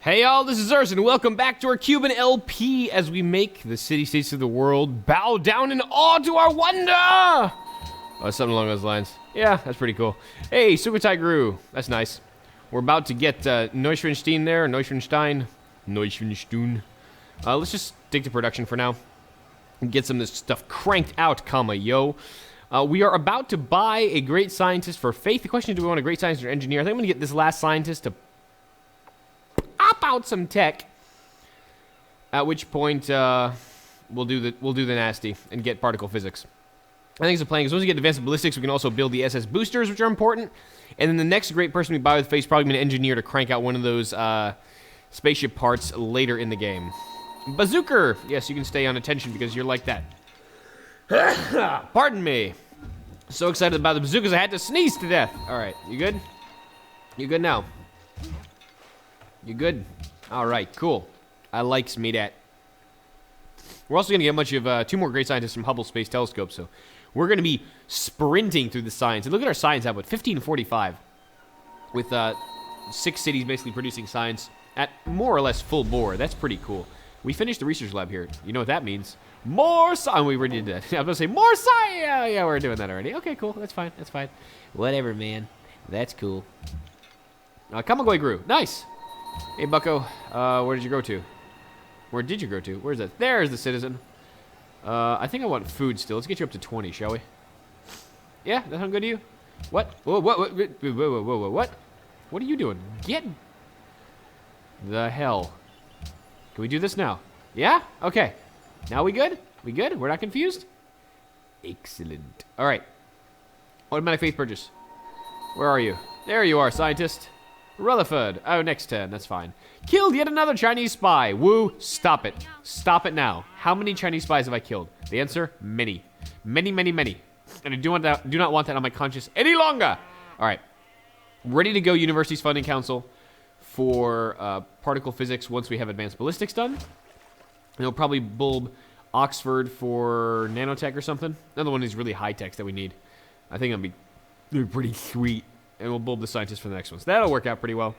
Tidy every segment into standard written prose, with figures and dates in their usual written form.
Hey y'all, this is Urs, and welcome back to our Cuban LP as we make the city-states of the world bow down in awe to our wonder! Something along those lines. Yeah, that's pretty cool. Hey, Sukhothai grew. That's nice. We're about to get Neuschwanstein there, Neuschwanstein. Let's just stick to production for now. And get some of this stuff cranked out, yo. We are about to buy a great scientist for faith. The question is, do we want a great scientist or engineer? I think I'm going to get this last scientist to pop out some tech. At which point, we'll do the nasty and get particle physics. I think it's a plan, because once we get advanced ballistics, we can also build the SS boosters, which are important. And then the next great person we buy with faith is probably an engineer to crank out one of those spaceship parts later in the game. Bazooker! Yes, you can stay on attention because you're like that. Pardon me. So excited about the bazookas, I had to sneeze to death. Alright, you good? You good now? You good? Alright, cool. I likes me that. We're also going to get a bunch of 2 more great scientists from Hubble Space Telescope, so we're going to be sprinting through the science. And look at our science output, 1545. With 6 cities basically producing science at more or less full bore. That's pretty cool. We finished the research lab here. You know what that means? More science. We already did that. I was going to say more science. Yeah, we're doing that already. Okay, cool. That's fine. That's fine. Whatever, man. That's cool. Kamagoi grew. Nice. Hey, Bucko. Where did you grow to? Where did you grow to? Where's that? There's the citizen. I think I want food still. Let's get you up to 20, shall we? Yeah, that sound good to you? What? Whoa, what? What are you doing? Get the hell. Can we do this now? Yeah? Okay. Now we good? We good? We're not confused? Excellent. All right. Automatic faith purchase. Where are you? There you are, scientist. Rutherford. Oh, next turn. That's fine. Killed yet another Chinese spy. Woo. Stop it. Stop it now. How many Chinese spies have I killed? The answer? Many. Many, many, many. And I do not want that on my conscience any longer. All right. Ready to go, University's Funding Council, for particle physics once we have advanced ballistics done. And we'll probably bulb Oxford for nanotech or something. Another one of these really high techs that we need. I think that'll be pretty sweet. And we'll bulb the scientists for the next one. So that'll work out pretty well.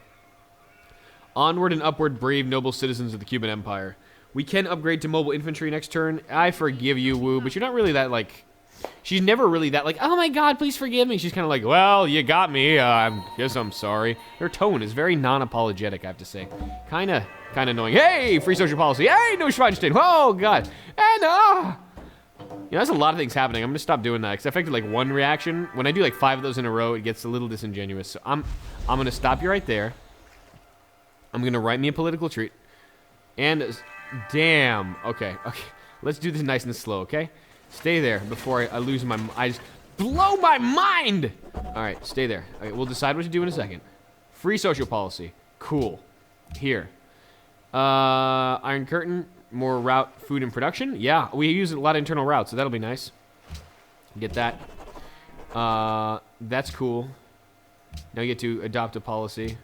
Onward and upward, brave, noble citizens of the Cuban Empire. We can upgrade to mobile infantry next turn. I forgive you, Woo, but you're not really that, like... She's never really that, like, oh my god, please forgive me. She's kind of like, well, you got me. I guess I'm sorry. Her tone is very non-apologetic, I have to say. Kind of annoying. Hey, free social policy. Hey, no Schweinstein. Oh, god. And, you know, there's a lot of things happening. I'm going to stop doing that, because I affected, like, one reaction. When I do, like, 5 of those in a row, it gets a little disingenuous. So I'm going to stop you right there. I'm going to write me a political treat. And, damn. Okay. Let's do this nice and slow, okay? Stay there before I lose my... I just blow my mind! Alright, stay there. Okay, we'll decide what to do in a second. Free social policy. Cool. Here. Iron Curtain. More route, food, and production. Yeah, we use a lot of internal routes, so that'll be nice. Get that. That's cool. Now you get to adopt a policy.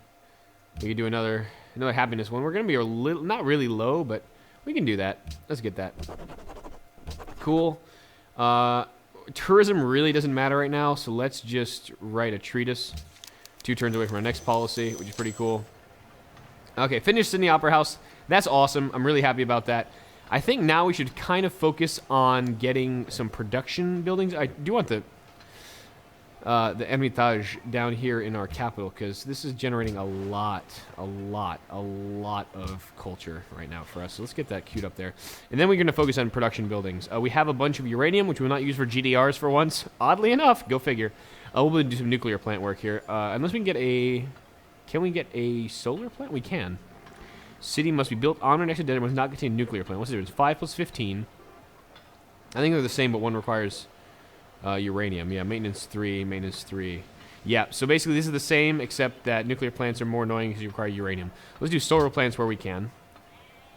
We can do another happiness one. We're going to be a little... Not really low, but we can do that. Let's get that. Cool. Tourism really doesn't matter right now, so let's just write a treatise. 2 turns away from our next policy, which is pretty cool. Okay, finished in the Opera House. That's awesome. I'm really happy about that. I think now we should kind of focus on getting some production buildings. I do want the Hermitage down here in our capital, because this is generating a lot of culture right now for us. So let's get that queued up there. And then we're going to focus on production buildings. We have a bunch of uranium, which we will not use for GDRs for once. Oddly enough, go figure. We'll do some nuclear plant work here. Unless we can get a... Can we get a solar plant? We can. City must be built on or next to dead and must not contain a nuclear plant. What's the difference? 5 plus 15. I think they're the same, but one requires... uranium, yeah, maintenance 3. Yeah, so basically this is the same, except that nuclear plants are more annoying because you require uranium. Let's do solar plants where we can.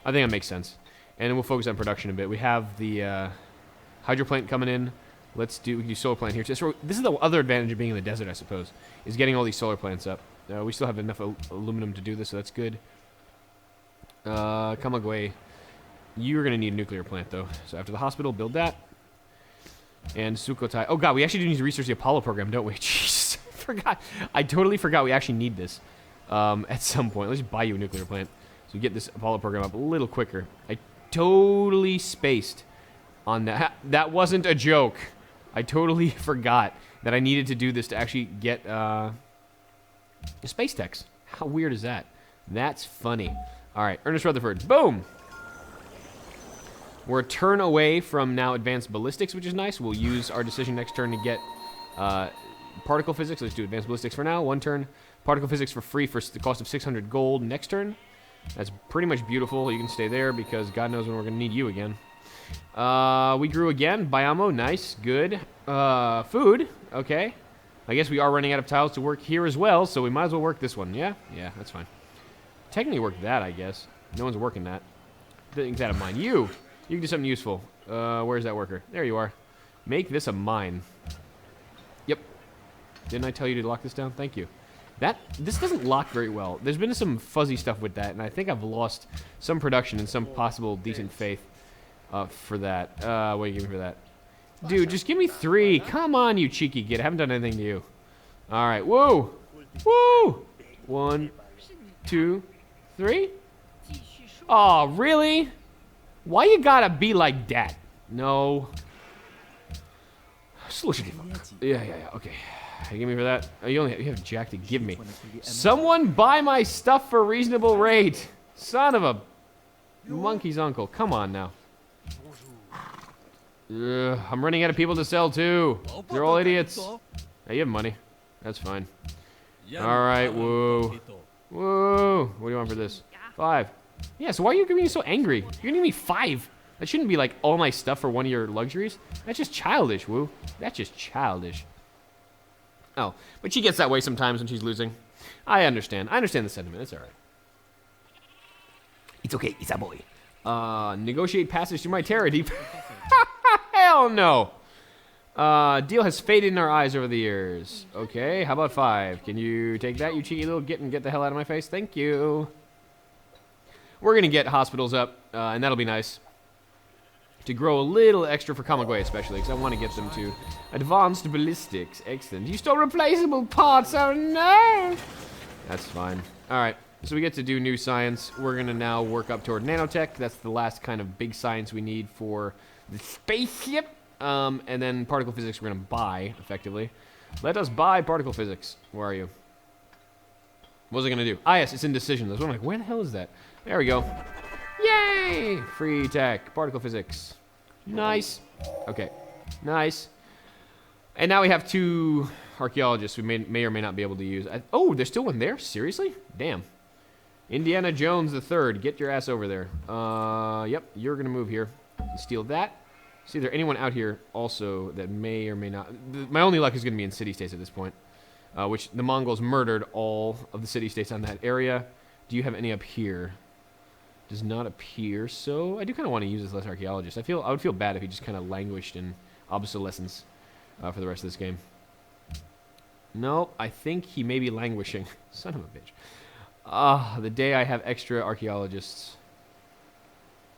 I think that makes sense. And then we'll focus on production a bit. We have the hydro plant coming in. We can do solar plant here. So this is the other advantage of being in the desert, I suppose, is getting all these solar plants up. We still have enough aluminum to do this, so that's good. Kamagway. You're going to need a nuclear plant, though. So after the hospital, build that. And Sukhothai. Oh, God, we actually do need to research the Apollo program, don't we? Jesus, I forgot. I totally forgot we actually need this at some point. Let's just buy you a nuclear plant. So we get this Apollo program up a little quicker. I totally spaced on that. That wasn't a joke. I totally forgot that I needed to do this to actually get space techs. How weird is that? That's funny. All right, Ernest Rutherford. Boom! We're a turn away from now advanced ballistics, which is nice. We'll use our decision next turn to get particle physics. Let's do advanced ballistics for now. 1 turn. Particle physics for free for the cost of 600 gold next turn. That's pretty much beautiful. You can stay there because God knows when we're going to need you again. We grew again. Biamo, nice, good. Food, okay. I guess we are running out of tiles to work here as well, so we might as well work this one. Yeah? Yeah, that's fine. Technically work that, I guess. No one's working that. Things out of mine. You can do something useful. Where's that worker? There you are. Make this a mine. Yep. Didn't I tell you to lock this down? Thank you. This doesn't lock very well. There's been some fuzzy stuff with that, and I think I've lost some production and some possible decent faith for that. What do you give me for that? Dude, just give me 3. Come on, you cheeky git. I haven't done anything to you. All right. Woo! Woo! 1, 2, 3. Oh, really? Why you gotta be like that? No. Yeah, okay. You give me for that? Oh, you have Jack to give me. Someone buy my stuff for a reasonable rate. Son of a monkey's uncle. Come on now. I'm running out of people to sell to. They're all idiots. Hey, you have money. That's fine. Alright, woo. Woo. What do you want for this? 5. Yeah, so why are you giving me so angry? You're giving me 5. That shouldn't be like all my stuff for one of your luxuries. That's just childish, woo. That's just childish. Oh, but she gets that way sometimes when she's losing. I understand. I understand the sentiment. It's alright. It's okay. It's a boy. Negotiate passage through my terror deep. Hell no. Deal has faded in our eyes over the years. Okay, how about 5? Can you take that, you cheeky little git, and get the hell out of my face? Thank you. We're going to get hospitals up, and that'll be nice. To grow a little extra for Kamagwe especially, because I want to get them to advanced ballistics. Excellent. You stole replaceable parts. Oh no. That's fine. All right. So we get to do new science. We're going to now work up toward nanotech. That's the last kind of big science we need for the spaceship. And then particle physics we're going to buy, effectively. Let us buy particle physics. Where are you? What was I going to do? Ah, yes, it's indecision. I was like, where the hell is that? There we go. Yay! Free tech. Particle physics. Nice. Okay. Nice. And now we have 2 archaeologists we may or may not be able to use. Oh, there's still one there? Seriously? Damn. Indiana Jones III. Get your ass over there. Yep. You're going to move here. Steal that. See if there's anyone out here also that may or may not... My only luck is going to be in city-states at this point. Which the Mongols murdered all of the city-states on that area. Do you have any up here? Does not appear so. I do kind of want to use this less archaeologist. I would feel bad if he just kind of languished in obsolescence for the rest of this game. No, I think he may be languishing. Son of a bitch. The day I have extra archaeologists.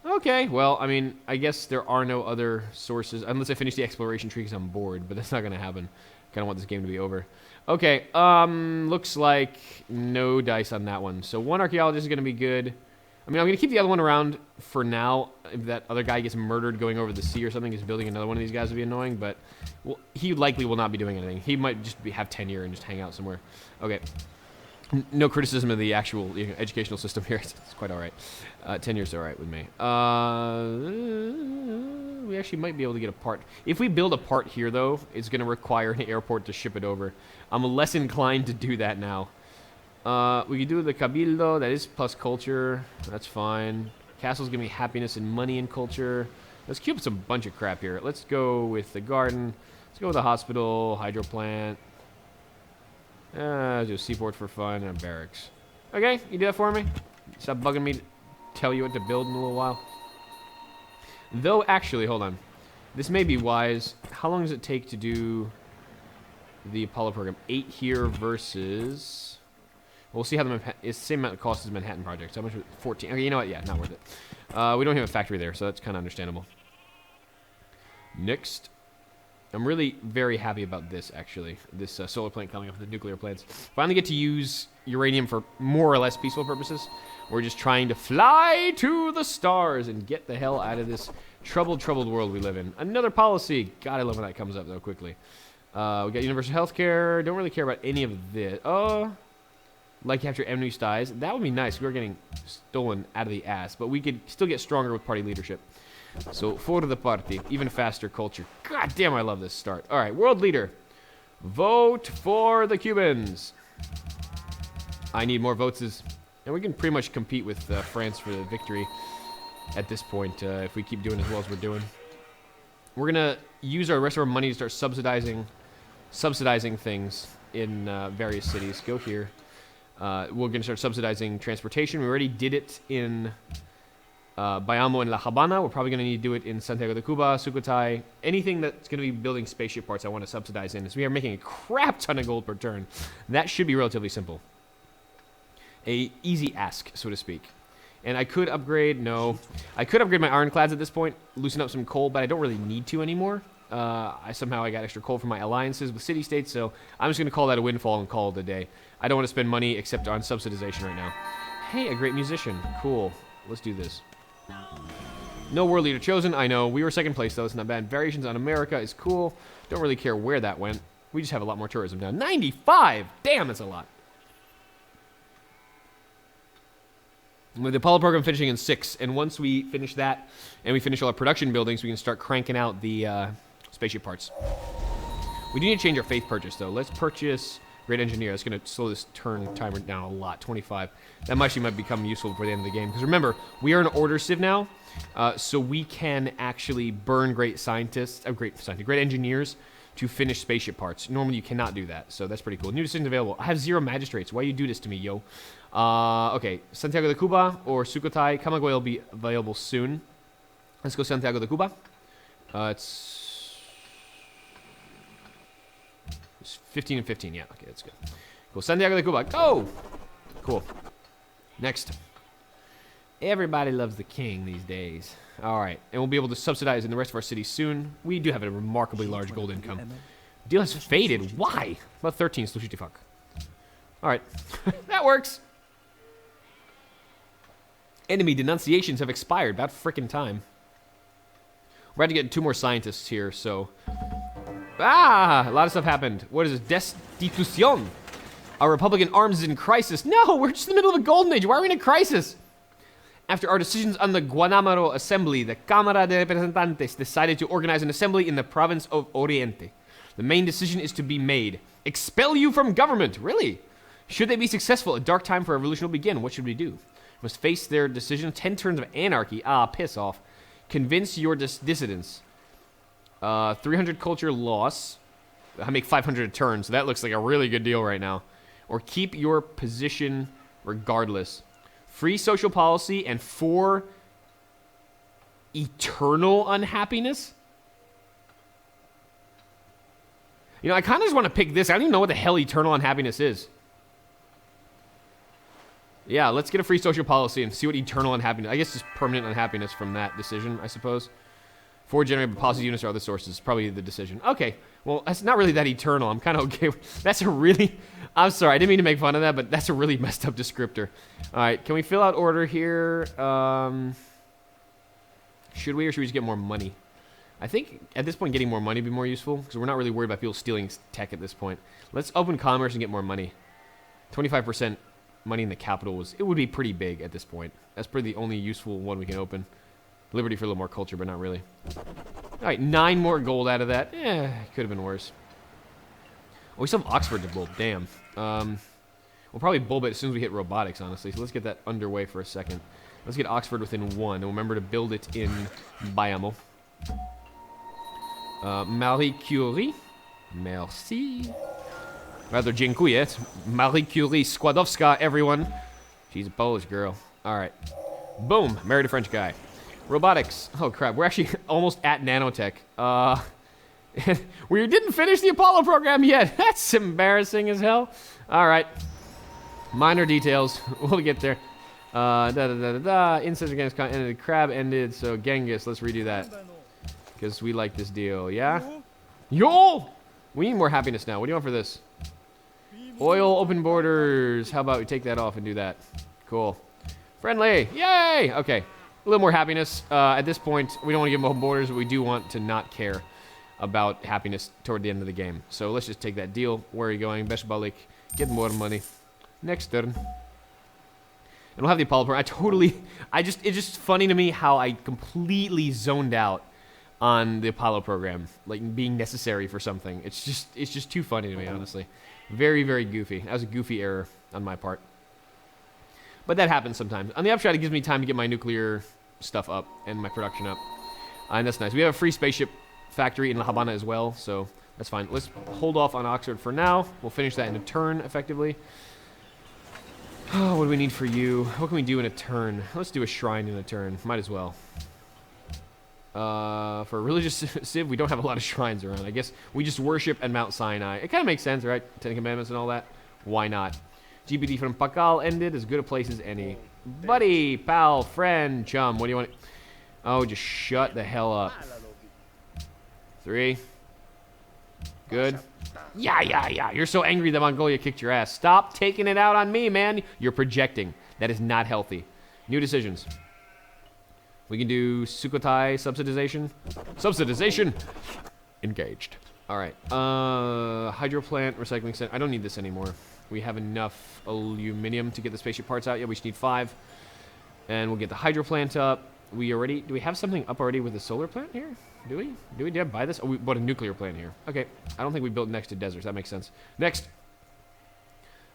Okay, well, I mean, I guess there are no other sources unless I finish the exploration tree because I'm bored, but that's not going to happen. Kind of want this game to be over. Okay, looks like no dice on that one. So 1 archaeologist is going to be good. I mean, I'm going to keep the other one around for now. If that other guy gets murdered going over the sea or something, is building another one of these guys would be annoying, but he likely will not be doing anything. He might just have tenure and just hang out somewhere. Okay. No criticism of the actual educational system here. It's quite all right. Tenure's all right with me. We actually might be able to get a part. If we build a part here, though, it's going to require an airport to ship it over. I'm less inclined to do that now. We can do the Cabildo. That is plus culture. That's fine. Castle's giving me happiness and money and culture. Let's queue up some bunch of crap here. Let's go with the garden. Let's go with the hospital, hydro plant. Do a seaport for fun and barracks. Okay, you do that for me? Stop bugging me to tell you what to build in a little while. Though, actually, hold on. This may be wise. How long does it take to do the Apollo program? 8 here versus... We'll see how it's the same amount of cost as Manhattan Project. So how much was it? 14. Okay, you know what? Yeah, not worth it. We don't have a factory there, so that's kind of understandable. Next. I'm really very happy about this, actually. This solar plant coming up with the nuclear plants. Finally get to use uranium for more or less peaceful purposes. We're just trying to fly to the stars and get the hell out of this troubled world we live in. Another policy. God, I love when that comes up, though, quickly. We got universal healthcare. Don't really care about any of this. Oh, like capture enemy styles. That would be nice. We were getting stolen out of the ass, but we could still get stronger with party leadership. So, for the party, even faster culture. God damn, I love this start. All right, world leader. Vote for the Cubans. I need more votes. And we can pretty much compete with France for the victory at this point if we keep doing as well as we're doing. We're going to use our rest of our money to start subsidizing things in various cities. Go here. We're going to start subsidizing transportation. We already did it in Bayamo and La Habana. We're probably going to need to do it in Santiago de Cuba, Sukhothai. Anything that's going to be building spaceship parts I want to subsidize in. So we are making a crap ton of gold per turn. That should be relatively simple. A easy ask, so to speak. And I could upgrade, no. I could upgrade my ironclads at this point, loosen up some coal, but I don't really need to anymore. I got extra coal from my alliances with city-states, so I'm just going to call that a windfall and call it a day. I don't want to spend money except on subsidization right now. Hey, a great musician. Cool. Let's do this. No world leader chosen. I know. We were second place, though. It's not bad. Variations on America is cool. Don't really care where that went. We just have a lot more tourism now. 95! Damn, that's a lot. With the Apollo program finishing in 6, and once we finish that, and we finish all our production buildings, we can start cranking out the spaceship parts. We do need to change our faith purchase, though. Let's purchase Great Engineer. That's going to slow this turn timer down a lot, 25. That actually might become useful for the end of the game. Because remember, we are an order civ now, so we can actually burn great scientists, great engineers to finish spaceship parts. Normally, you cannot do that, so that's pretty cool. New decisions available. I have 0 magistrates. Why you do this to me, yo? Okay, Santiago de Cuba or Sukhothai. Camagüey will be available soon. Let's go Santiago de Cuba. It's 15 and 15. Yeah, okay, that's good. Cool. Santiago de Cuba. Go! Cool. Next. Everybody loves the king these days. All right, and we'll be able to subsidize in the rest of our cities soon. We do have a remarkably large gold income. Deal has faded. Why? About 13. Fuck. All right, that works. Enemy denunciations have expired. About frickin' time. We're about to get 2 more scientists here, so... a lot of stuff happened. What is this? Destitución. Our Republican arms is in crisis. No, we're just in the middle of a golden age. Why are we in a crisis? After our decisions on the Guanamaro Assembly, the Cámara de Representantes decided to organize an assembly in the province of Oriente. The main decision is to be made. Expel you from government. Really? Should they be successful, a dark time for a revolution will begin. What should we do? Must face their decision. 10 turns of anarchy. Piss off. Convince your dissidents. 300 culture loss. I make 500 a turn, so that looks like a really good deal right now. Or keep your position regardless. Free social policy and 4 eternal unhappiness? You know, I kind of just want to pick this. I don't even know what the hell eternal unhappiness is. Yeah, let's get a free social policy and see what eternal unhappiness... I guess it's permanent unhappiness from that decision, I suppose. 4 generated policy units or other sources. Probably the decision. Okay, well, that's not really that eternal. I'm kind of okay with... That's a really... I'm sorry, I didn't mean to make fun of that, but that's a really messed up descriptor. All right, can we fill out order here? Should we, or should we just get more money? I think at this point getting more money would be more useful, because we're not really worried about people stealing tech at this point. Let's open commerce and get more money. 25% money in the capital it would be pretty big at this point. That's probably the only useful one we can open. Liberty for a little more culture, but not really. All right, 9 more gold out of that. Could have been worse. Oh, we still have Oxford to bulb. Damn. We'll probably bulb it as soon as we hit robotics, honestly. So let's get that underway for a second. Let's get Oxford within 1. And remember to build it in Bayamo. Marie Curie. Merci. Rather, dziękuję. It's Marie Curie Skłodowska, everyone. She's a Polish girl. All right. Boom. Married a French guy. Robotics. Oh, crap. We're actually almost at nanotech. We didn't finish the Apollo program yet. That's embarrassing as hell. All right. Minor details. We'll get there. Incident against ended. Crab ended. So Genghis. Let's redo that. Because we like this deal. Yeah? Yo! We need more happiness now. What do you want for this? Oil, open borders. How about we take that off and do that? Cool. Friendly. Yay! Okay. A little more happiness. At this point, we don't want to give them open borders, but we do want to not care about happiness toward the end of the game. So let's just take that deal. Where are you going? Beshbalik. Get more money. Next turn. And we'll have the Apollo program. It's just funny to me how I completely zoned out on the Apollo program, like being necessary for something. It's just too funny to me, honestly. Very, very goofy. That was a goofy error on my part. But that happens sometimes. On the upshot, it gives me time to get my nuclear stuff up and my production up. And that's nice. We have a free spaceship factory in La Habana as well, so that's fine. Let's hold off on Oxford for now. We'll finish that in a turn, effectively. Oh, what do we need for you? What can we do in a turn? Let's do a shrine in a turn. Might as well. For a religious civ, we don't have a lot of shrines around. I guess we just worship at Mount Sinai. It kind of makes sense, right? Ten Commandments and all that. Why not? GPT from Pakal ended. As good a place as any. Buddy, pal, friend, chum. What do you want? Oh, just shut the hell up. 3. Good. Yeah. You're so angry that Mongolia kicked your ass. Stop taking it out on me, man. You're projecting. That is not healthy. New decisions. We can do Sukhothai subsidization. Subsidization! Engaged. Alright. Hydro plant, recycling center. I don't need this anymore. We have enough aluminum to get the spaceship parts out. Yeah, we just need 5. And we'll get the hydro plant up. Do we have something up already with the solar plant here? Do we? Did I buy this? Oh, we bought a nuclear plant here. Okay. I don't think we built next to deserts. That makes sense. Next!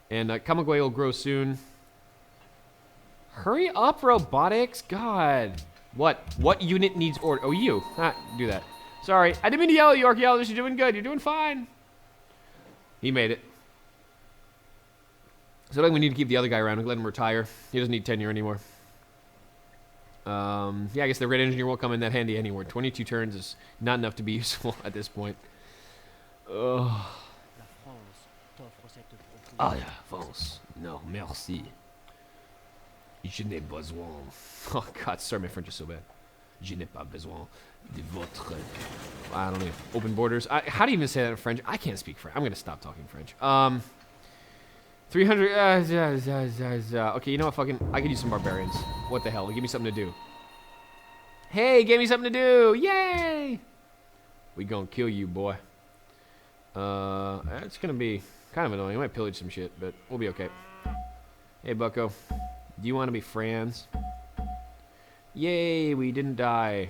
And Kamagway will grow soon. Hurry up, robotics! God! What unit needs order? Oh, you. Do that. Sorry. I didn't mean to yell at you, archaeologist. You're doing good. You're doing fine. He made it. So I think we need to keep the other guy around and let him retire. He doesn't need tenure anymore. Yeah, I guess the Red Engineer won't come in that handy anymore. 22 turns is not enough to be useful at this point. Ugh. Ah, yeah, France. No, merci. Je n'ai besoin. Oh, God, sorry, my French is so bad. Je n'ai pas besoin de votre... I don't know. Open borders. How do you even say that in French? I can't speak French. I'm going to stop talking French. 300... Okay, you know what? Fucking... I could use some barbarians. What the hell? Give me something to do. Hey, give me something to do. Yay! We gonna kill you, boy. It's going to be kind of annoying. I might pillage some shit, but we'll be okay. Hey, bucko. Do you want to be friends? Yay, we didn't die.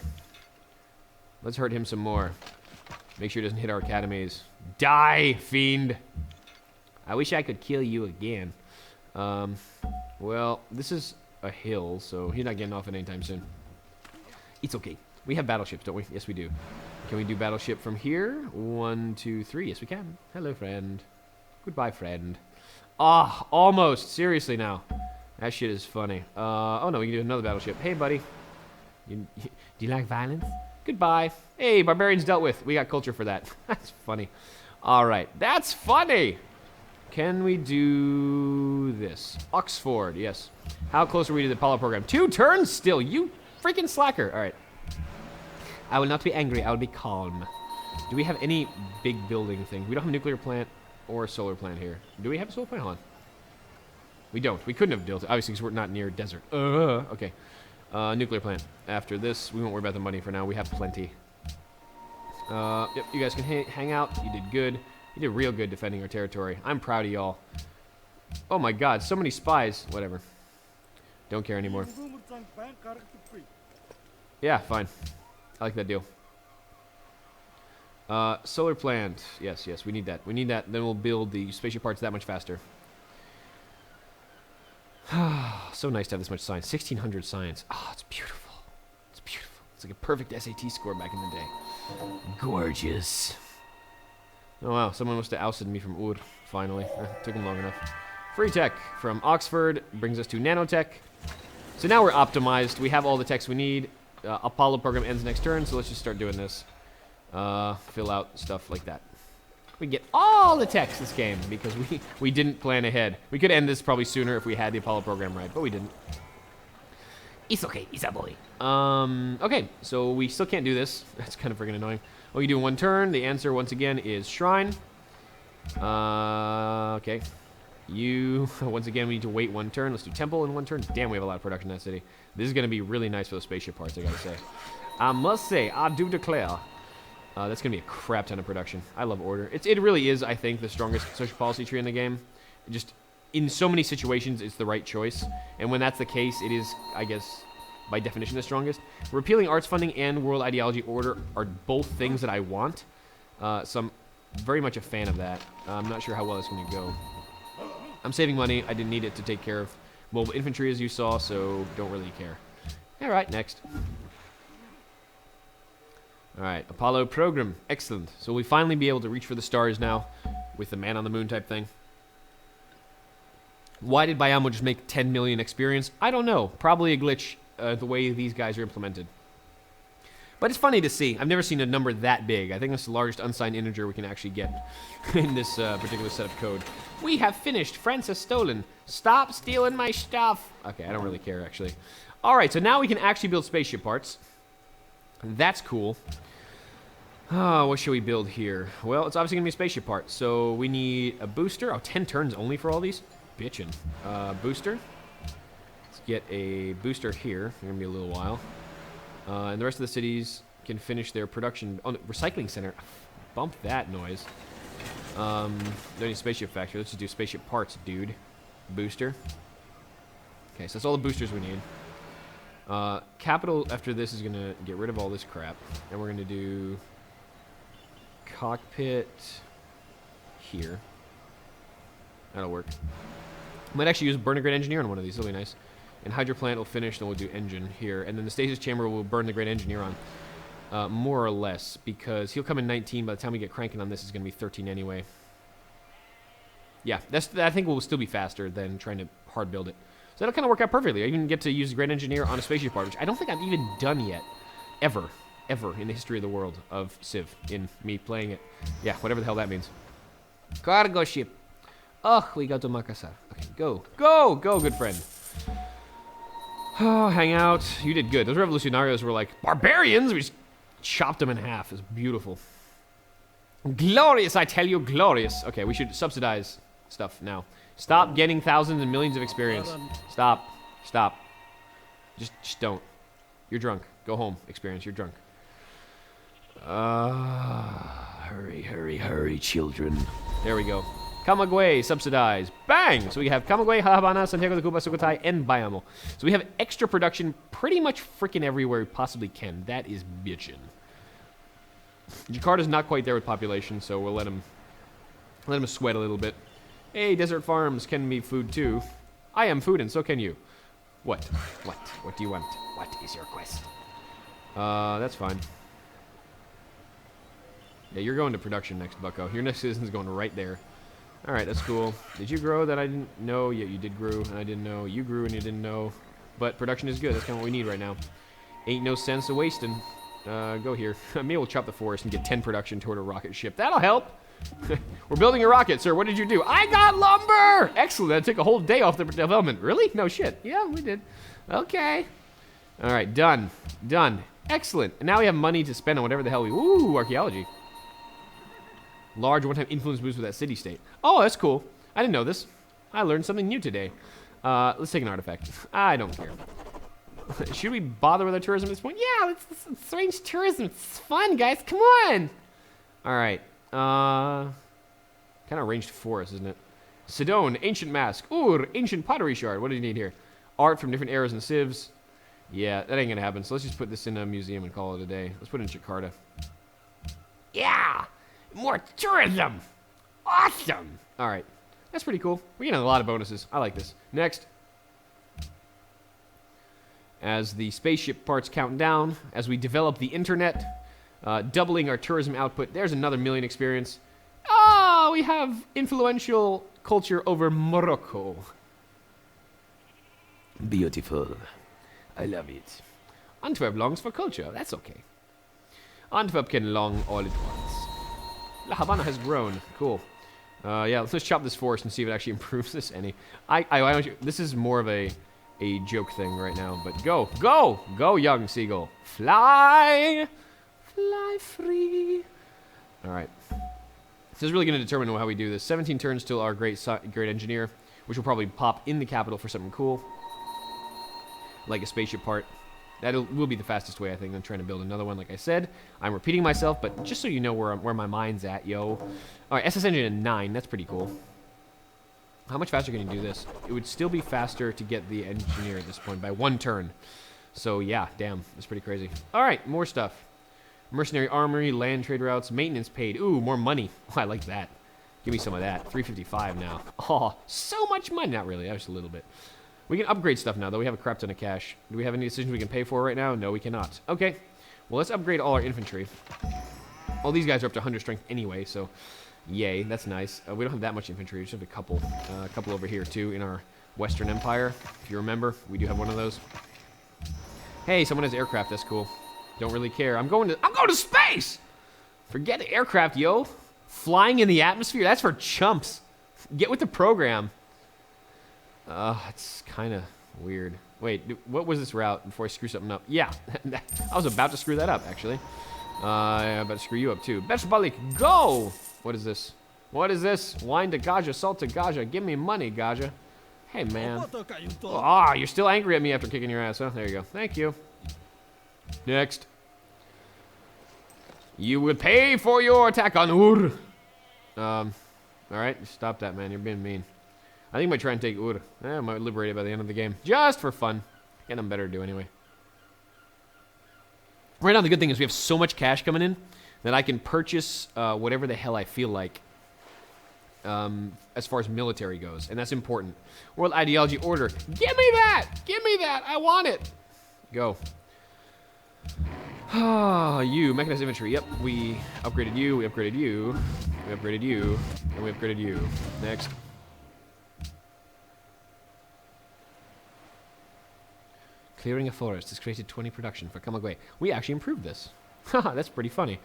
Let's hurt him some more. Make sure he doesn't hit our academies. Die, fiend! I wish I could kill you again. Well, this is a hill, so he's not getting off it anytime soon. It's okay. We have battleships, don't we? Yes, we do. Can we do battleship from here? 1, 2, 3. Yes, we can. Hello, friend. Goodbye, friend. Ah, almost. Seriously now. That shit is funny. Oh no, we can do another battleship. Hey, buddy. Do you like violence? Goodbye. Hey, barbarians dealt with. We got culture for that. That's funny. All right, that's funny. Can we do this? Oxford, yes. How close are we to the Apollo program? 2 turns still. You freaking slacker. All right. I will not be angry. I will be calm. Do we have any big building thing? We don't have a nuclear plant or a solar plant here. Do we have a solar plant? Hold on. We don't. We couldn't have built it, obviously, because we're not near desert. Okay. Nuclear plant. After this, we won't worry about the money for now. We have plenty. Yep, you guys can hang out. You did good. You did real good defending our territory. I'm proud of y'all. Oh my God, so many spies. Whatever. Don't care anymore. Yeah, fine. I like that deal. Solar plant. Yes, we need that. We need that. Then we'll build the spaceship parts that much faster. So nice to have this much science. 1600 science. Oh, it's beautiful. It's beautiful. It's like a perfect SAT score back in the day. Gorgeous. Oh, wow. Someone must have ousted me from Ur, finally. Took him long enough. Free tech from Oxford brings us to nanotech. So now we're optimized. We have all the techs we need. Apollo program ends next turn, so let's just start doing this. Fill out stuff like that. We get all the techs this game because we didn't plan ahead. We could end this probably sooner if we had the Apollo program right, but we didn't. It's okay, it's a boy. Okay, so we still can't do this. That's kind of freaking annoying. What you do in 1 turn? The answer, once again, is Shrine. Okay. You, once again, we need to wait 1 turn. Let's do Temple in 1 turn. Damn, we have a lot of production in that city. This is going to be really nice for those spaceship parts, I gotta say. I must say, I do declare. That's going to be a crap ton of production. I love order. It really is, I think, the strongest social policy tree in the game. Just, in so many situations, it's the right choice. And when that's the case, it is, I guess, by definition, the strongest. Repealing arts funding and world ideology order are both things that I want. So I'm very much a fan of that. I'm not sure how well it's going to go. I'm saving money. I didn't need it to take care of mobile infantry, as you saw, so don't really care. All right, next. All right, Apollo program. Excellent. So we finally be able to reach for the stars now with the man on the moon type thing. Why did Bayamo just make 10 million experience? I don't know. Probably a glitch the way these guys are implemented. But it's funny to see. I've never seen a number that big. I think that's the largest unsigned integer we can actually get in this particular set of code. We have finished. France has stolen. Stop stealing my stuff. Okay, I don't really care, actually. All right, so now we can actually build spaceship parts. That's cool. Oh, what should we build here? Well, it's obviously going to be a spaceship part. So we need a booster. Oh, 10 turns only for all these? Bitchin'. Booster. Let's get a booster here. It's going to be a little while. And the rest of the cities can finish their production on the recycling center. Bump that noise. Don't need spaceship factory. Let's just do spaceship parts, dude. Booster. Okay, so that's all the boosters we need. Capital after this is going to get rid of all this crap. And we're going to do cockpit here. That'll work. Might actually use burn a great engineer on one of these. That'll be nice. And hydro plant will finish, then we'll do engine here. And then the stasis chamber will burn the great engineer on. More or less, because he'll come in 19. By the time we get cranking on this, it's going to be 13 anyway. Yeah, I think we'll still be faster than trying to hard build it. So that'll kind of work out perfectly. I even get to use the great engineer on a spaceship part, which I don't think I've even done yet. Ever in the history of the world of Civ, in me playing it. Yeah, whatever the hell that means. Cargo ship. Oh, we go to Makassar. Okay, go, good friend. Oh, hang out. You did good. Those revolutionarios were like, barbarians? We just chopped them in half. It's beautiful. Glorious, I tell you, glorious. Okay, we should subsidize stuff now. Stop getting thousands and millions of experience. Stop. Just don't. You're drunk. Go home, experience. You're drunk. Hurry, children. There we go. Camagüey, subsidize. Bang! So we have Camagüey, La Habana, Santiago de Cuba, Sukhothai, and Bayamo. So we have extra production pretty much freaking everywhere we possibly can. That is bitchin'. Jakarta's not quite there with population, so we'll let him sweat a little bit. Hey, desert farms can be food too. I am food and so can you. What? What do you want? What is your quest? That's fine. Yeah, you're going to production next, bucko. Your next citizen's going right there. Alright, that's cool. Did you grow that I didn't know? Yeah, you did grow and I didn't know. You grew and you didn't know. But production is good. That's kind of what we need right now. Ain't no sense of wasting. Go here. Maybe we'll chop the forest and get 10 production toward a rocket ship. That'll help. We're building a rocket, sir. What did you do? I got lumber! Excellent. That took a whole day off the development. Really? No shit. Yeah, we did. Okay. Alright, done. Excellent. And now we have money to spend on whatever the hell we... Ooh, archaeology. Large one-time influence boost with that city-state. Oh, that's cool. I didn't know this. I learned something new today. Let's take an artifact. I don't care. Should we bother with our tourism at this point? Yeah, let's arrange tourism. It's fun, guys. Come on. All right. Kind of arranged forest, isn't it? Sidon, ancient mask. Ur, ancient pottery shard. What do you need here? Art from different eras and civs. Yeah, that ain't gonna happen. So let's just put this in a museum and call it a day. Let's put it in Jakarta. Yeah. More tourism! Awesome! Alright. That's pretty cool. We're getting a lot of bonuses. I like this. Next. As the spaceship parts count down, as we develop the internet, doubling our tourism output, there's another million experience. Oh, we have influential culture over Morocco. Beautiful. I love it. Antwerp longs for culture. That's okay. Antwerp can long all at once. La Habana has grown. Cool. Yeah, let's chop this forest and see if it actually improves this any. This is more of a joke thing right now, but go, young seagull. Fly! Fly free. All right. This is really going to determine how we do this. 17 turns till our great engineer, which will probably pop in the capital for something cool, like a spaceship part. That will be the fastest way, I think, than trying to build another one. Like I said, I'm repeating myself, but just so you know where my mind's at, yo. All right, SS engine at 9. That's pretty cool. How much faster can you do this? It would still be faster to get the engineer at this point by 1 turn. So, yeah, damn. That's pretty crazy. All right, more stuff. Mercenary armory, land trade routes, maintenance paid. Ooh, more money. Oh, I like that. Give me some of that. 355 now. Oh, so much money. Not really. Just a little bit. We can upgrade stuff now, though. We have a crap ton of cash. Do we have any decisions we can pay for right now? No, we cannot. Okay. Well, let's upgrade all our infantry. All these guys are up to 100 strength anyway, so yay. That's nice. We don't have that much infantry. We just have a couple over here, too, in our Western Empire. If you remember, we do have one of those. Hey, someone has aircraft. That's cool. Don't really care. I'm going to space! Forget the aircraft, yo. Flying in the atmosphere? That's for chumps. Get with the program. It's kind of weird. Wait, what was this route before I screw something up? Yeah, I was about to screw that up, actually. I'm about to screw you up, too. Beshbalik, go! What is this? What is this? Wine to Gaja, salt to Gaja. Give me money, Gaja. Hey, man. You're still angry at me after kicking your ass, huh? There you go. Thank you. Next. You will pay for your attack on Ur. Alright, stop that, man. You're being mean. I think I might try and take Ur. I might liberate it by the end of the game. Just for fun. Get them better to do anyway. Right now, the good thing is we have so much cash coming in that I can purchase whatever the hell I feel like as far as military goes. And that's important. World Ideology Order. Give me that! Give me that! I want it! Go. You. Mechanized infantry. Yep, we upgraded you. We upgraded you. We upgraded you. And we upgraded you. Next. Clearing a forest has created 20 production for Kamagwe. We actually improved this. Haha, that's pretty funny.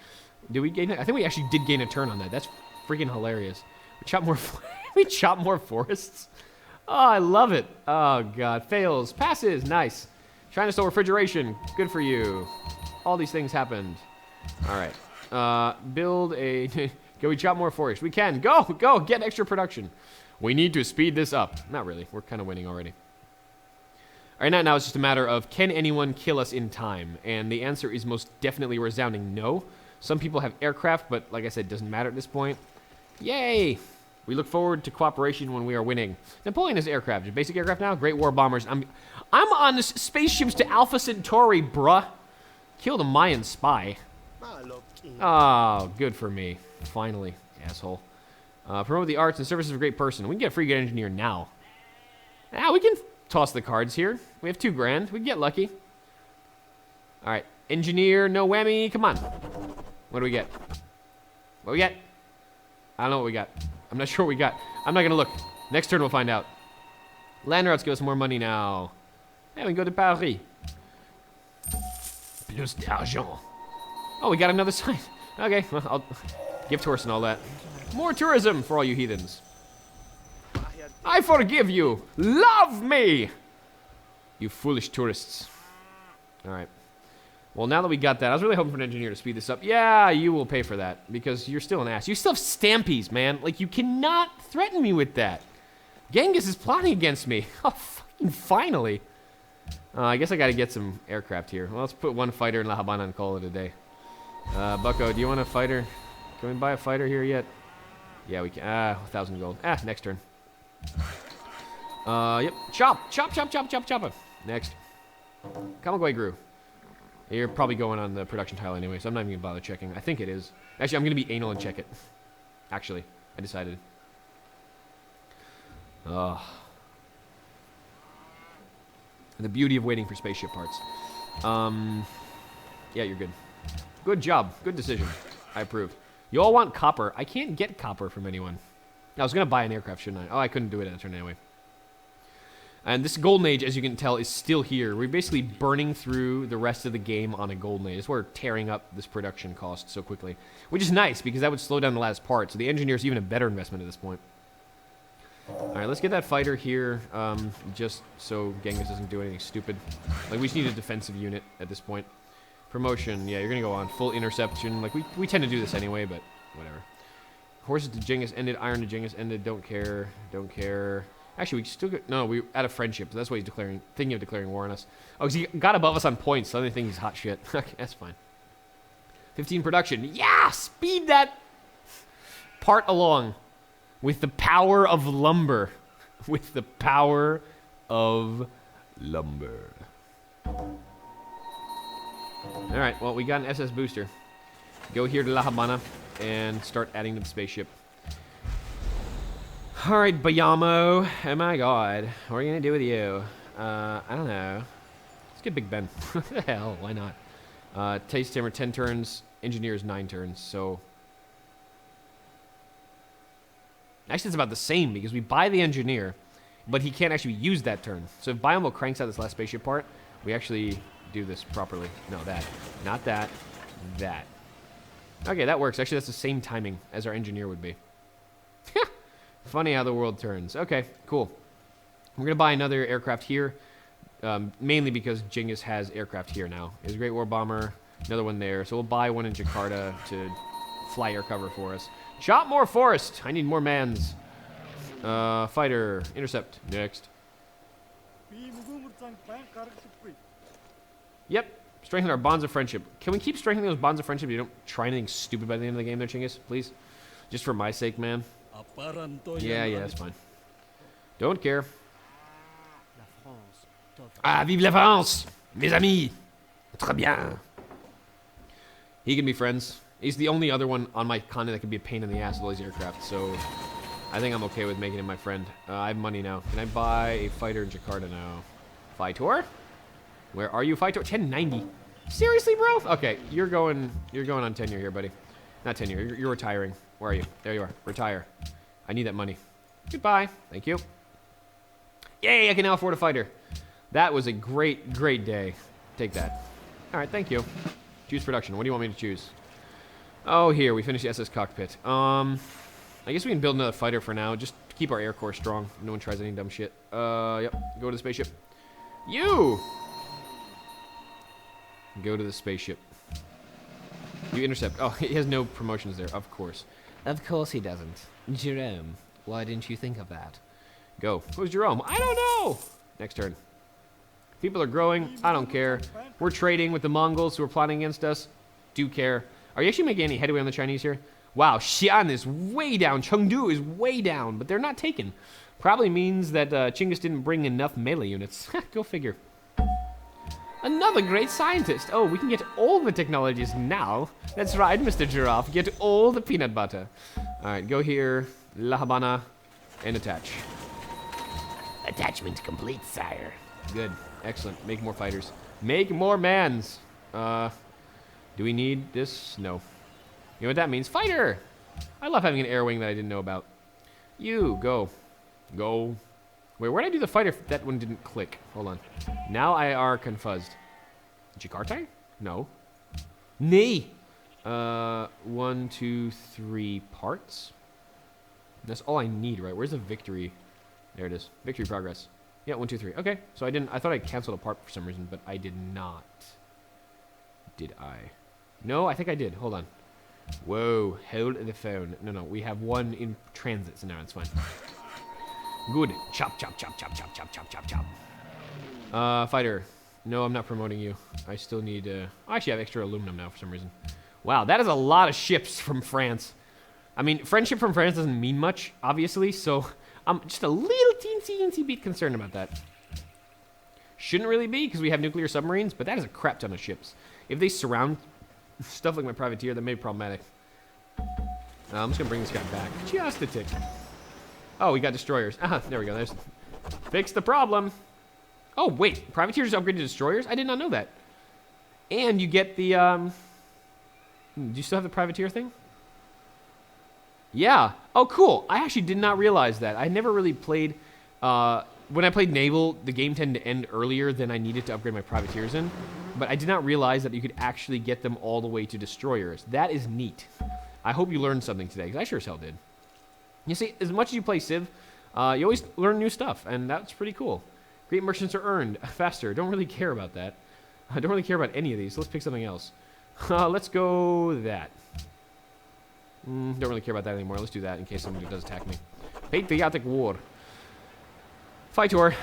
Did we gain? I think we actually did gain a turn on that. That's freaking hilarious. We chop more. We chop more forests. Oh, I love it. Oh god, fails, passes, nice. Trying to store refrigeration. Good for you. All these things happened. All right. Build a. Can we chop more forest? We can. Go, go, get extra production. We need to speed this up. Not really. We're kind of winning already. All right, now it's just a matter of, can anyone kill us in time? And the answer is most definitely a resounding no. Some people have aircraft, but like I said, it doesn't matter at this point. Yay! We look forward to cooperation when we are winning. Napoleon has aircraft. Basic aircraft now? Great war bombers. I'm on the spaceships to Alpha Centauri, bruh. Killed a Mayan spy. Oh, good for me. Finally, asshole. Promote the arts and services of a great person. We can get a free good engineer now. Now we can toss the cards here. We have 2 grand. We can get lucky. All right. Engineer, no whammy. Come on. What do we get? What we get? I don't know what we got. I'm not sure what we got. I'm not going to look. Next turn we'll find out. Land routes give us more money now. Yeah, we can go to Paris. Plus d'argent. Oh, we got another sign. Okay, well, I'll gift horse and all that. More tourism for all you heathens. I forgive you. Love me. You foolish tourists. All right. Well, now that we got that, I was really hoping for an engineer to speed this up. Yeah, you will pay for that because you're still an ass. You still have stampies, man. Like, you cannot threaten me with that. Genghis is plotting against me. Oh, fucking finally. I guess I got to get some aircraft here. Well, let's put 1 fighter in La Habana and call it a day. Bucko, do you want a fighter? Can we buy a fighter here yet? Yeah, we can. 1,000 gold. Next turn. Yep. Chop. Chop, chop, chop, chop, chop. Next. Kamagwe grew. You're probably going on the production tile anyway, so I'm not even going to bother checking. I think it is. Actually, I'm going to be anal and check it. Actually, I decided. The beauty of waiting for spaceship parts. Yeah, you're good. Good job. Good decision. I approve. You all want copper. I can't get copper from anyone. I was going to buy an aircraft, shouldn't I? Oh, I couldn't do it in a turn anyway. And this golden age, as you can tell, is still here. We're basically burning through the rest of the game on a golden age. We're tearing up this production cost so quickly. Which is nice, because that would slow down the last part. So the engineer's even a better investment at this point. Alright, let's get that fighter here, just so Genghis doesn't do anything stupid. Like, we just need a defensive unit at this point. Promotion. Yeah, you're gonna go on full interception. Like we tend to do this anyway, but whatever. Horses to Genghis ended. Iron to Genghis ended. Don't care. Don't care. Actually, we still got... No, we out of friendship. That's why he's thinking of declaring war on us. Oh, because he got above us on points, so I think he's hot shit. Okay, that's fine. 15 production. Yeah! Speed that part along. With the power of lumber. With the power of lumber. Alright, well, we got an SS booster. Go here to La Habana and start adding to the spaceship. Alright, Bayamo. Oh my god. What are you gonna do with you? I don't know. Let's get Big Ben. What the hell? Why not? Taste Hammer 10 turns. Engineers 9 turns, so... Actually, it's about the same because we buy the Engineer, but he can't actually use that turn. So if Bayamo cranks out this last spaceship part, we actually do this properly. No, that. Not that. That. Okay, that works. Actually, that's the same timing as our Engineer would be. Funny how the world turns. Okay, cool. We're going to buy another aircraft here, mainly because Genghis has aircraft here now. His Great War Bomber, another one there. So we'll buy one in Jakarta to fly air cover for us. Chop more forest! I need more mans. Fighter. Intercept. Next. Yep. Strengthen our bonds of friendship. Can we keep strengthening those bonds of friendship so you don't try anything stupid by the end of the game there, Chinggis? Please? Just for my sake, man. Yeah, that's fine. Don't care. Ah, vive la France! Mes amis! Très bien. He can be friends. He's the only other one on my continent that can be a pain in the ass with all these aircraft, so I think I'm okay with making him my friend. I have money now. Can I buy a fighter in Jakarta now? Fighter? Where are you, Fighter? 1090. Seriously, bro? Okay, you're going on tenure here, buddy. Not tenure. You're retiring. Where are you? There you are. Retire. I need that money. Goodbye. Thank you. Yay, I can now afford a fighter. That was a great, great day. Take that. All right, thank you. Choose production. What do you want me to choose? Oh, here. We finished the SS cockpit. I guess we can build another fighter for now. Just to keep our air corps strong. No one tries any dumb shit. Yep. Go to the spaceship. You! Go to the spaceship. You intercept. Oh, he has no promotions there. Of course. Of course he doesn't. Jerome, why didn't you think of that? Go. Who's Jerome? I don't know! Next turn. People are growing. I don't care. We're trading with the Mongols who are plotting against us. Do care. Are you actually making any headway on the Chinese here? Wow, Xi'an is way down. Chengdu is way down, but they're not taken. Probably means that Chinggis didn't bring enough melee units. Go figure. Another great scientist. Oh, we can get all the technologies now. That's right, Mr. Giraffe. Get all the peanut butter. All right, go here, La Habana, and attach. Attachment complete, sire. Good. Excellent. Make more fighters. Make more mans. Do we need this? No. You know what that means? Fighter! I love having an air wing that I didn't know about. You, go. Go. Wait, where did I do the fighter? That one didn't click. Hold on. Now I are confused. Jakarta? No. Nee! 1, 2, 3 parts? That's all I need, right? Where's the victory? There it is. Victory progress. Yeah, 1, 2, 3. Okay. So I thought I canceled a part for some reason, but I did not. Did I? No, I think I did. Hold on. Whoa. Hold the phone. No. We have one in transit, so now it's fine. Good. Chop, chop, chop, chop, chop, chop, chop, chop, chop. Fighter. No, I'm not promoting you. I still need, I actually have extra aluminum now for some reason. Wow, that is a lot of ships from France. I mean, friendship from France doesn't mean much, obviously, so I'm just a little teensy bit concerned about that. Shouldn't really be, because we have nuclear submarines, but that is a crap ton of ships. If they surround stuff like my privateer, that may be problematic. I'm just going to bring this guy back. Just a tick. Oh, we got destroyers. There we go. There's fix the problem. Oh, wait. Privateers upgraded to destroyers? I did not know that. And you get the, do you still have the privateer thing? Yeah. Oh, cool. I actually did not realize that. I never really played, when I played Naval, the game tended to end earlier than I needed to upgrade my privateers in. But I did not realize that you could actually get them all the way to destroyers. That is neat. I hope you learned something today, because I sure as hell did. You see, as much as you play Civ, you always learn new stuff, and that's pretty cool. Great merchants are earned faster. Don't really care about that. I don't really care about any of these. Let's pick something else. Let's go that. Don't really care about that anymore. Let's do that in case somebody does attack me. Patriotic War. Fightor.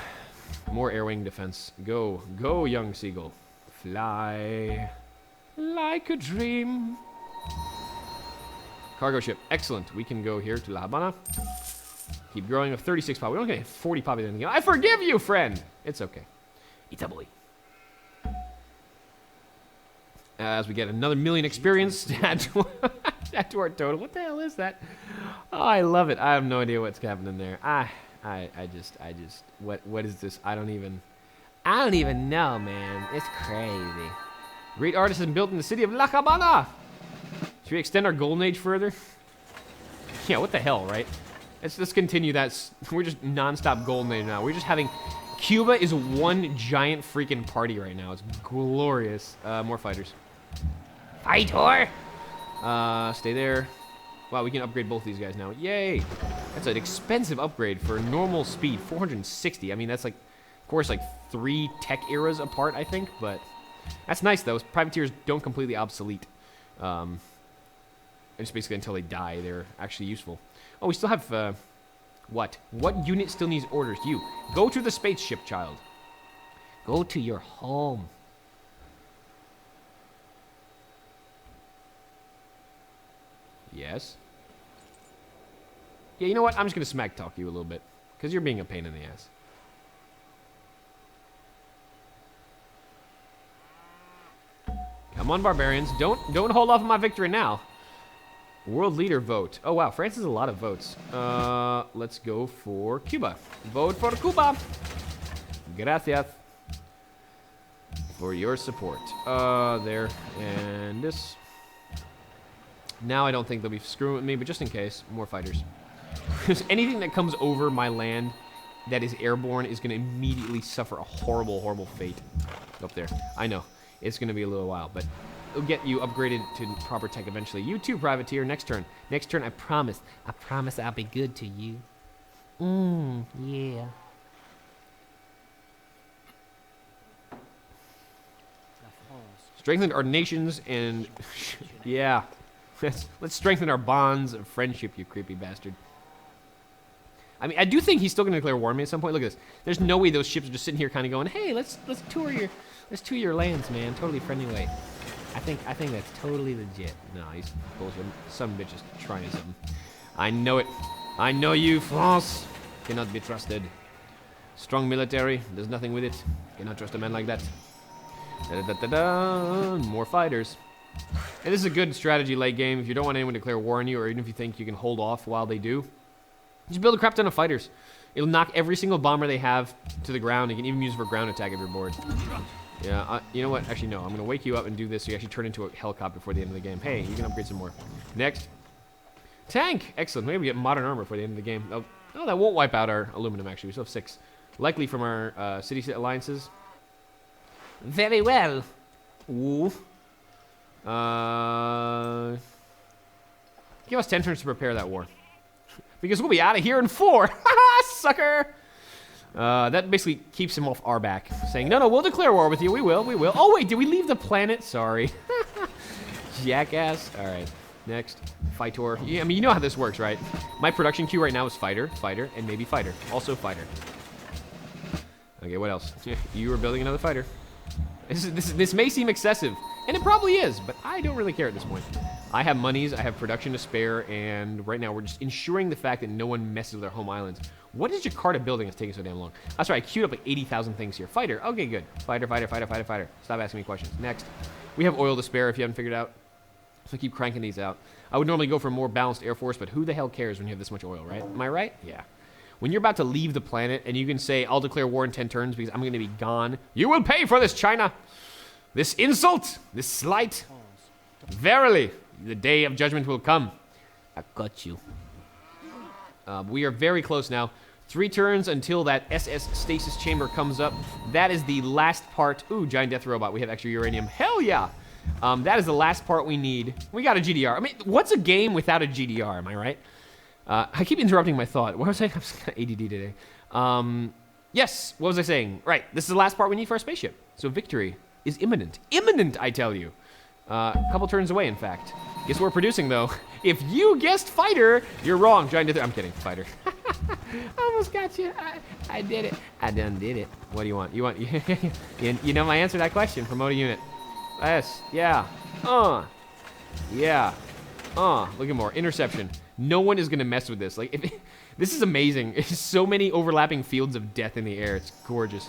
More air wing defense. Go. Go, young seagull. Fly like a dream. Cargo ship. Excellent. We can go here to La Habana. Keep growing of 36 pop. We don't get 40 pop in the game. I forgive you, friend. It's okay. It's a boy. As we get another 1,000,000 experience to add to our total. What the hell is that? Oh, I love it. I have no idea what's happening there. I just, what is this? I don't even know, man. It's crazy. Great artisan built in the city of La Habana. Should we extend our golden age further? Yeah, what the hell, right? Let's continue that. We're just non-stop golden age now. We're just having... Cuba is one giant freaking party right now. It's glorious. More fighters. Fightor! Stay there. Wow, we can upgrade both these guys now. Yay! That's an expensive upgrade for normal speed. 460. I mean, that's like, of course, like 3 tech eras apart, I think. But that's nice, though. Privateers don't completely obsolete. Just basically until they die, they're actually useful. Oh, we still have... What? What unit still needs orders? You. Go to the spaceship, child. Go to your home. Yes. Yeah, you know what? I'm just going to smack talk you a little bit. Because you're being a pain in the ass. Come on, barbarians. Don't hold off on my victory now. World leader vote. Oh, wow. France has a lot of votes. Let's go for Cuba. Vote for Cuba. Gracias for your support. There. And this. Now I don't think they'll be screwing with me, but just in case, more fighters. Because anything that comes over my land that is airborne is going to immediately suffer a horrible, horrible fate. Up there. I know. It's going to be a little while, but... It'll get you upgraded to proper tech eventually. You too, privateer. Next turn. Next turn, I promise. I promise I'll be good to you. Yeah. Strengthen our nations and... yeah. Let's strengthen our bonds of friendship, you creepy bastard. I mean, I do think he's still going to declare war on me at some point. Look at this. There's no way those ships are just sitting here kind of going, hey, let's tour your lands, man. Totally friendly way. I think that's totally legit. No, he's bullshit. Some bitch is trying something. I know it. I know you, France. Cannot be trusted. Strong military. There's nothing with it. Cannot trust a man like that. Da-da-da-da-da. More fighters. And this is a good strategy late game. If you don't want anyone to declare war on you, or even if you think you can hold off while they do, just build a crap ton of fighters. It'll knock every single bomber they have to the ground. You can even use it for ground attack if you're bored. Yeah, you know what? Actually, no. I'm going to wake you up and do this so you actually turn into a helicopter before the end of the game. Hey, you can upgrade some more. Next. Tank! Excellent. Maybe we get modern armor before the end of the game. Oh, that won't wipe out our aluminum, actually. We still have 6. Likely from our city alliances. Very well. Ooh. Give us 10 turns to prepare that war. Because we'll be out of here in 4. Haha, sucker! That basically keeps him off our back, saying, no, we'll declare war with you. We will. Oh, wait, did we leave the planet? Sorry. Jackass. All right, next. Fightor. Yeah, I mean, you know how this works, right? My production queue right now is fighter, and maybe fighter. Also fighter. Okay, what else? You are building another fighter. This may seem excessive, and it probably is, but I don't really care at this point. I have monies, I have production to spare, and right now we're just ensuring the fact that no one messes with our home islands. What is Jakarta building that's taking so damn long? That's right, I queued up like 80,000 things here. Fighter, okay, good. Fighter. Stop asking me questions. Next. We have oil to spare if you haven't figured out. So keep cranking these out. I would normally go for a more balanced Air Force, but who the hell cares when you have this much oil, right? Am I right? Yeah. When you're about to leave the planet and you can say, I'll declare war in 10 turns because I'm going to be gone, you will pay for this, China. This insult, this slight. Verily, the day of judgment will come. I got you. We are very close now. 3 turns until that SS stasis chamber comes up. That is the last part. Ooh, giant death robot. We have extra uranium. Hell yeah. That is the last part we need. We got a GDR. I mean, what's a game without a GDR? Am I right? I keep interrupting my thought. What was I saying? I'm just kind of ADD today. Yes, what was I saying? Right, this is the last part we need for our spaceship. So victory. is imminent. Imminent, I tell you. A couple turns away, in fact. Guess we're producing, though. If you guessed fighter, you're wrong. I'm kidding, fighter. Almost got you. I did it. I done did it. What do you want? You know my answer to that question. Promote a unit. Yes. Yeah. Yeah. Look at more. Interception. No one is going to mess with this. Like, this is amazing. It's so many overlapping fields of death in the air. It's gorgeous.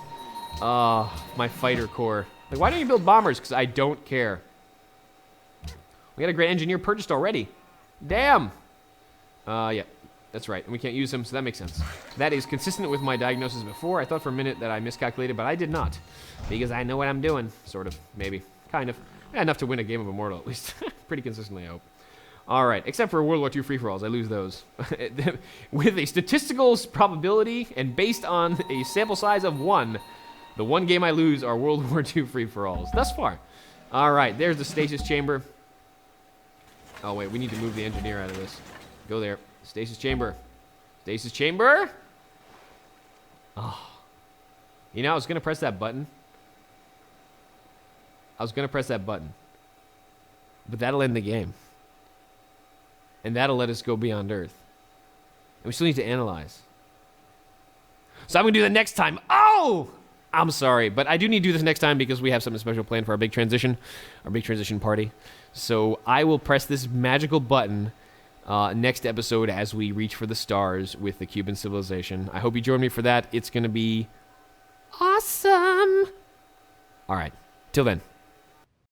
My fighter corps. Like, why don't you build bombers? Because I don't care. We got a great engineer purchased already. Damn. Yeah. That's right. And we can't use him, so that makes sense. That is consistent with my diagnosis before. I thought for a minute that I miscalculated, but I did not. Because I know what I'm doing. Sort of. Maybe. Kind of. Yeah, enough to win a game of Immortal, at least. Pretty consistently, I hope. All right. Except for World War II free-for-alls. I lose those. With a statistical probability and based on a sample size of 1, the one game I lose are World War II free-for-alls. Thus far. All right. There's the stasis chamber. Oh, wait. We need to move the engineer out of this. Go there. Stasis chamber. Stasis chamber. Oh. You know, I was going to press that button. But that'll end the game. And that'll let us go beyond Earth. And we still need to analyze. So I'm going to do that next time. Oh! I'm sorry, but I do need to do this next time because we have something special planned for our big transition party. So I will press this magical button next episode as we reach for the stars with the Cuban civilization. I hope you join me for that. It's going to be awesome. All right. Till then.